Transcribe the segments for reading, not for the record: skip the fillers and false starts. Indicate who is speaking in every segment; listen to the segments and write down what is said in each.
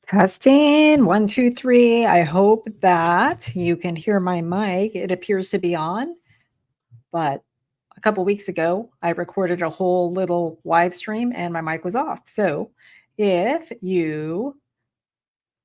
Speaker 1: Testing, 1, 2, 3. I hope that you can hear my mic. It appears to be on, but a couple weeks ago, I recorded a whole little live stream and my mic was off. So if you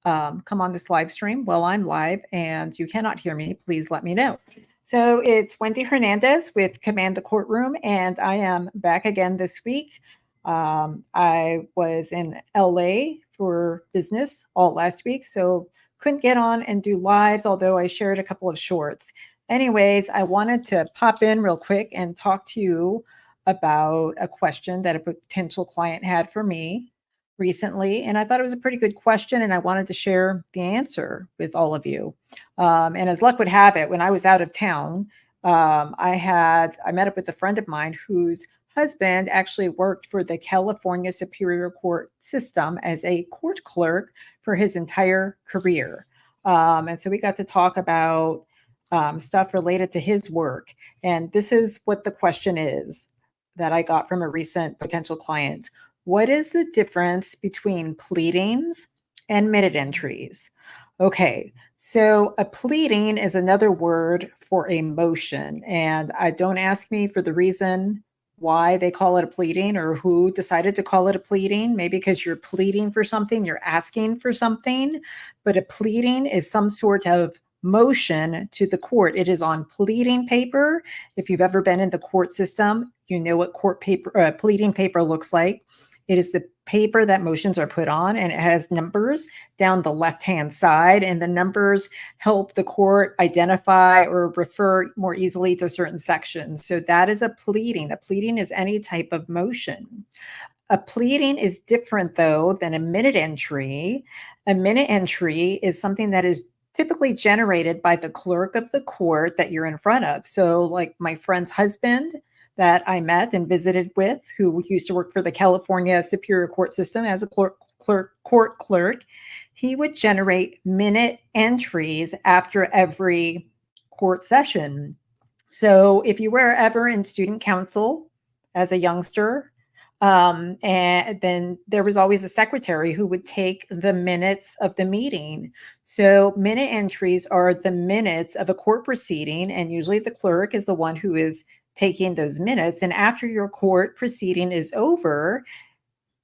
Speaker 1: come on this live stream while I'm live and you cannot hear me, please let me know. So it's Wendy Hernandez with Command the Courtroom, and I am back again this week. I was in LA for business all last week, so couldn't get on and do lives, although I shared a couple of shorts. Anyways, I wanted to pop in real quick and talk to you about a question that a potential client had for me recently, and I thought it was a pretty good question, and I wanted to share the answer with all of you. And as luck would have it, when I was out of town, I met up with a friend of mine whose husband actually worked for the California Superior Court system as a court clerk for his entire career. And so we got to talk about stuff related to his work. And this is what the question is that I got from a recent potential client. What is the difference between pleadings and minute entries? Okay, so a pleading is another word for a motion. And don't ask me for the reason why they call it a pleading or who decided to call it a pleading. Maybe because you're pleading for something, you're asking for something. But a pleading is some sort of motion to the court. It is on pleading paper. If you've ever been in the court system, you know what pleading paper looks like. It is the paper that motions are put on, and it has numbers down the left-hand side, and the numbers help the court identify or refer more easily to certain sections. So that is a pleading. A pleading is any type of motion. A pleading is different, though, than a minute entry. A minute entry is something that is typically generated by the clerk of the court that you're in front of. So like my friend's husband that I met and visited with, who used to work for the California Superior Court system as a court clerk, he would generate minute entries after every court session. So if you were ever in student council as a youngster, and then there was always a secretary who would take the minutes of the meeting. So minute entries are the minutes of a court proceeding, and usually the clerk is the one who is taking those minutes. And after your court proceeding is over,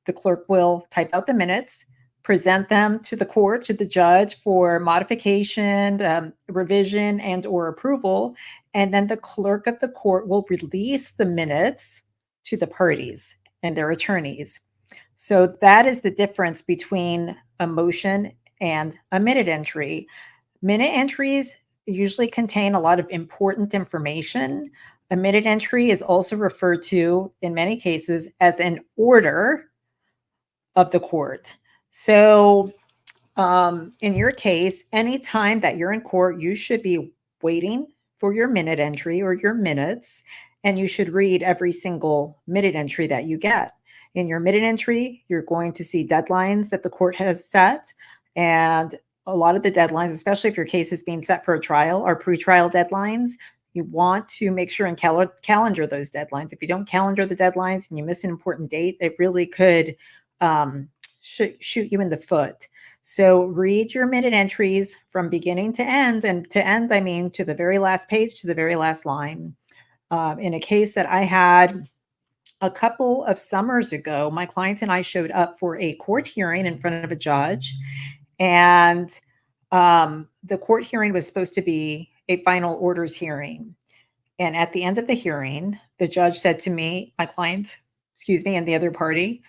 Speaker 1: the clerk will type out the minutes, present them to the court, to the judge for modification, revision, and or approval. And then the clerk of the court will release the minutes to the parties and their attorneys. So that is the difference between a motion and a minute entry. Minute entries usually contain a lot of important information. A minute entry is also referred to, in many cases, as an order of the court. So in your case, anytime that you're in court, you should be waiting for your minute entry or your minutes, and you should read every single minute entry that you get. In your minute entry, you're going to see deadlines that the court has set, and a lot of the deadlines, especially if your case is being set for a trial, are pretrial deadlines. You want to make sure and calendar those deadlines. If you don't calendar the deadlines and you miss an important date, it really could shoot you in the foot. So read your minute entries from beginning to end, and to end, I mean to the very last page, to the very last line. In a case that I had a couple of summers ago, my client and I showed up for a court hearing in front of a judge, and the court hearing was supposed to be a final orders hearing. And at the end of the hearing, the judge said to me, my client, and the other party,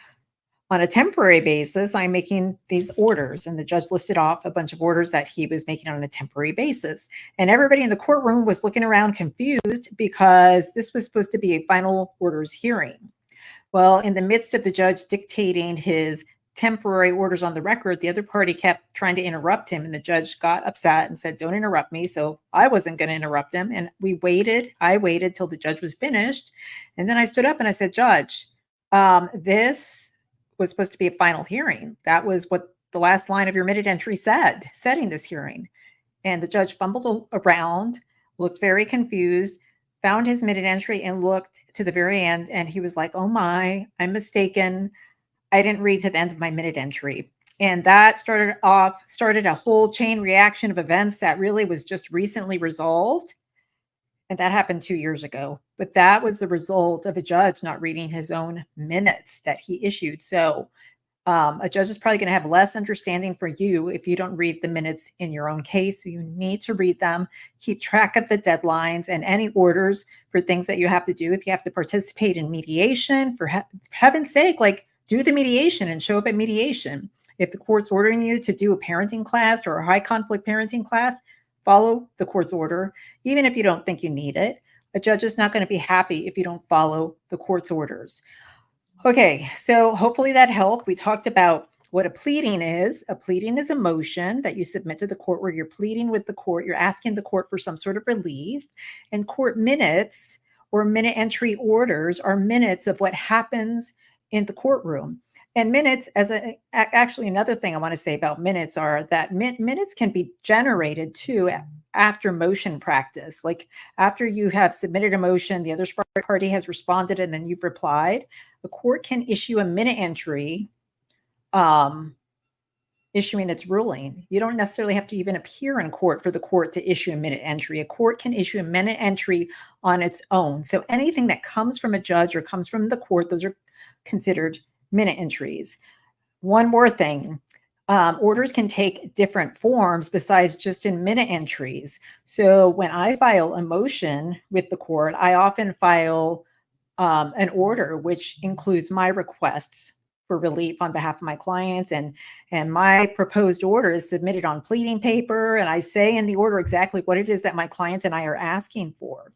Speaker 1: on a temporary basis, I'm making these orders. And the judge listed off a bunch of orders that he was making on a temporary basis. And everybody in the courtroom was looking around confused because this was supposed to be a final orders hearing. Well, in the midst of the judge dictating his temporary orders on the record, the other party kept trying to interrupt him. And the judge got upset and said, "Don't interrupt me." So I wasn't going to interrupt him. And I waited till the judge was finished. And then I stood up and I said, "Judge, this was supposed to be a final hearing. That was what the last line of your minute entry said, setting this hearing." And the judge fumbled around, looked very confused, found his minute entry and looked to the very end. And he was like, "Oh my, I'm mistaken. I didn't read to the end of my minute entry." And that started a whole chain reaction of events that really was just recently resolved. And that happened 2 years ago. But that was the result of a judge not reading his own minutes that he issued. So a judge is probably going to have less understanding for you if you don't read the minutes in your own case. So you need to read them, keep track of the deadlines and any orders for things that you have to do. If you have to participate in mediation, for heaven's sake, like do the mediation and show up at mediation. If the court's ordering you to do a parenting class or a high conflict parenting class, follow the court's order, even if you don't think you need it. A judge is not going to be happy if you don't follow the court's orders. Okay, so hopefully that helped. We talked about what a pleading is. A pleading is a motion that you submit to the court where you're pleading with the court. You're asking the court for some sort of relief. And court minutes or minute entry orders are minutes of what happens in the courtroom. And minutes, actually another thing I want to say about minutes are that minutes can be generated too after motion practice. Like after you have submitted a motion, the other party has responded, and then you've replied. The court can issue a minute entry, issuing its ruling. You don't necessarily have to even appear in court for the court to issue a minute entry. A court can issue a minute entry on its own. So anything that comes from a judge or comes from the court, those are considered minute entries. One more thing. Orders can take different forms besides just in minute entries. So when I file a motion with the court, I often file an order which includes my requests for relief on behalf of my clients, and my proposed order is submitted on pleading paper, and I say in the order exactly what it is that my clients and I are asking for.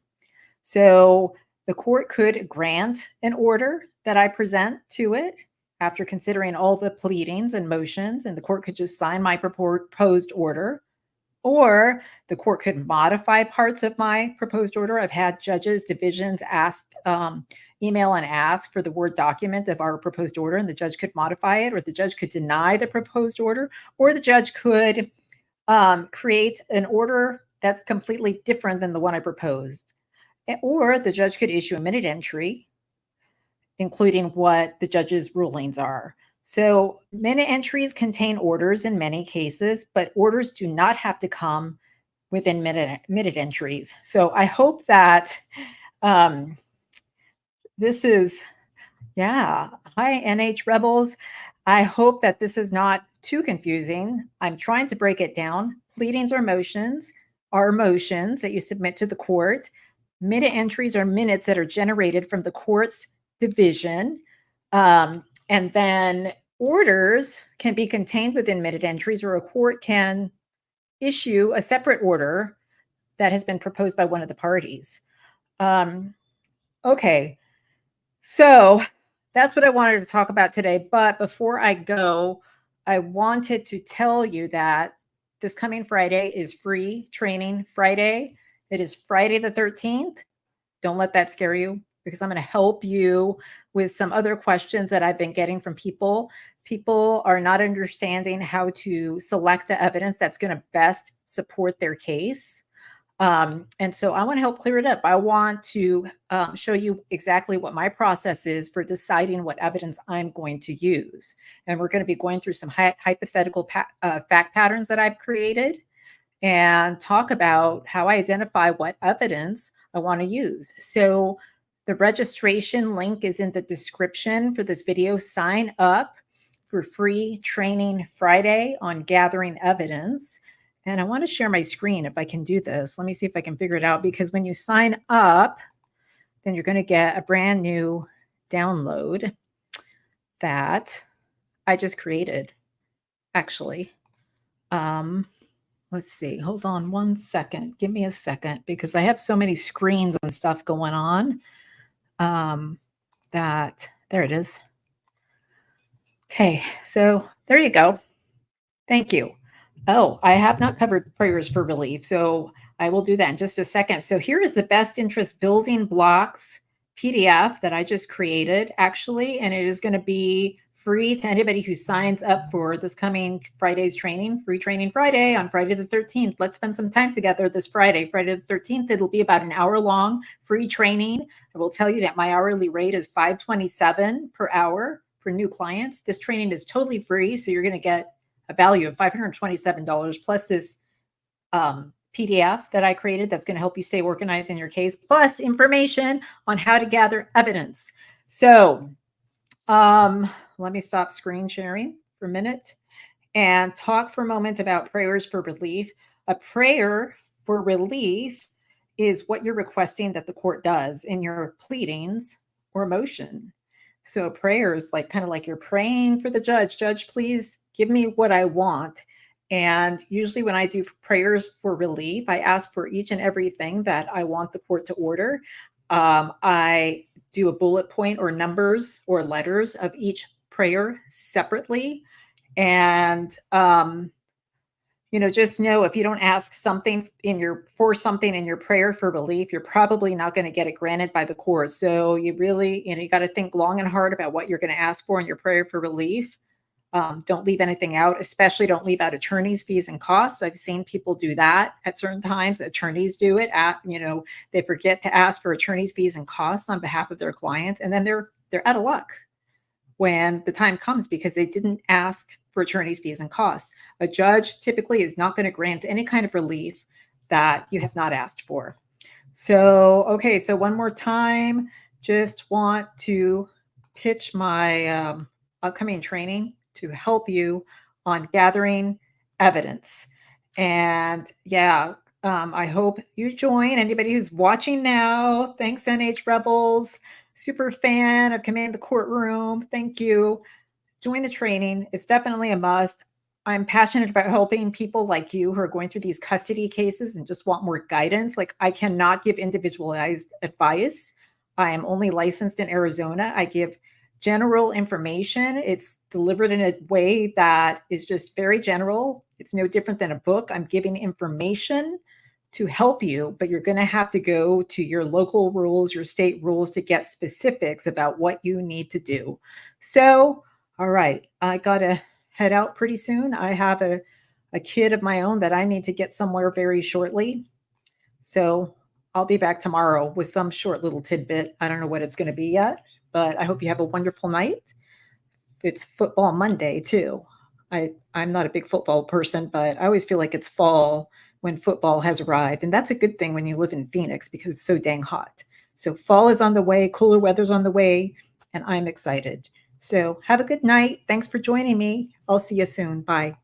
Speaker 1: So the court could grant an order that I present to it after considering all the pleadings and motions, and the court could just sign my proposed order. Or the court could modify parts of my proposed order. I've had judges, divisions ask, email and ask for the Word document of our proposed order, and the judge could modify it, or the judge could deny the proposed order, or the judge could create an order that's completely different than the one I proposed. Or the judge could issue a minute entry, including what the judge's rulings are. So minute entries contain orders in many cases, but orders do not have to come within minute entries. So I hope that this is, hi, NH Rebels. I hope that this is not too confusing. I'm trying to break it down. Pleadings are motions that you submit to the court. Minute entries are minutes that are generated from the court's division. And then orders can be contained within minute entries, or a court can issue a separate order that has been proposed by one of the parties. Okay, so that's what I wanted to talk about today. But before I go, I wanted to tell you that this coming Friday is Free Training Friday. It is Friday the 13th. Don't let that scare you, because I'm going to help you with some other questions that I've been getting from people. People are not understanding how to select the evidence that's going to best support their case. And so I want to help clear it up. I want to show you exactly what my process is for deciding what evidence I'm going to use. And we're going to be going through some hypothetical fact patterns that I've created, and talk about how I identify what evidence I want to use. So the registration link is in the description for this video. Sign up for Free Training Friday on gathering evidence. And I want to share my screen if I can do this. Let me see if I can figure it out, because when you sign up, then you're going to get a brand new download that I just created, actually. Let's see. Hold on one second. Give me a second, because I have so many screens and stuff going on that there it is. Okay, so there you go. Thank you. Oh, I have not covered prayers for relief, so I will do that in just a second. So here is the best interest building blocks PDF that I just created, actually, and it is going to be free to anybody who signs up for this coming Friday's training, Free Training Friday on Friday the 13th. Let's spend some time together this Friday the 13th. It'll be about an hour long free training. I will tell you that my hourly rate is $5.27 per hour for new clients. This training is totally free, so you're going to get a value of $527 plus this PDF that I created that's going to help you stay organized in your case, plus information on how to gather evidence. So let me stop screen sharing for a minute and talk for a moment about prayers for relief. A prayer for relief is what you're requesting that the court does in your pleadings or motion. So a prayer is like kind of like you're praying for the judge. Judge, please give me what I want. And usually when I do prayers for relief, I ask for each and everything that I want the court to order. I do a bullet point or numbers or letters of each prayer separately. And just know if you don't ask something for something in your prayer for relief, you're probably not going to get it granted by the court. So you really, you got to think long and hard about what you're going to ask for in your prayer for relief. Don't leave anything out, especially don't leave out attorney's fees and costs. I've seen people do that at certain times. Attorneys do it they forget to ask for attorney's fees and costs on behalf of their clients. And then they're out of luck when the time comes because they didn't ask for attorney's fees and costs. A judge typically is not going to grant any kind of relief that you have not asked for. So, okay, so one more time, just want to pitch my upcoming training to help you on gathering evidence. And I hope you join. Anybody who's watching now, thanks NH Rebels, super fan of Command the Courtroom. Thank you. Join the training. It's definitely a must. I'm passionate about helping people like you who are going through these custody cases and just want more guidance. Like I cannot give individualized advice. I am only licensed in Arizona. I give general information. It's delivered in a way that is just very general. It's no different than a book. I'm giving information to help you, but you're going to have to go to your local rules, your state rules to get specifics about what you need to do. So, all right, I got to head out pretty soon. I have a kid of my own that I need to get somewhere very shortly. So I'll be back tomorrow with some short little tidbit. I don't know what it's going to be yet, but I hope you have a wonderful night. It's football Monday too. I'm not a big football person, but I always feel like it's fall when football has arrived. And that's a good thing when you live in Phoenix because it's so dang hot. So fall is on the way, cooler weather's on the way, and I'm excited. So have a good night. Thanks for joining me. I'll see you soon. Bye.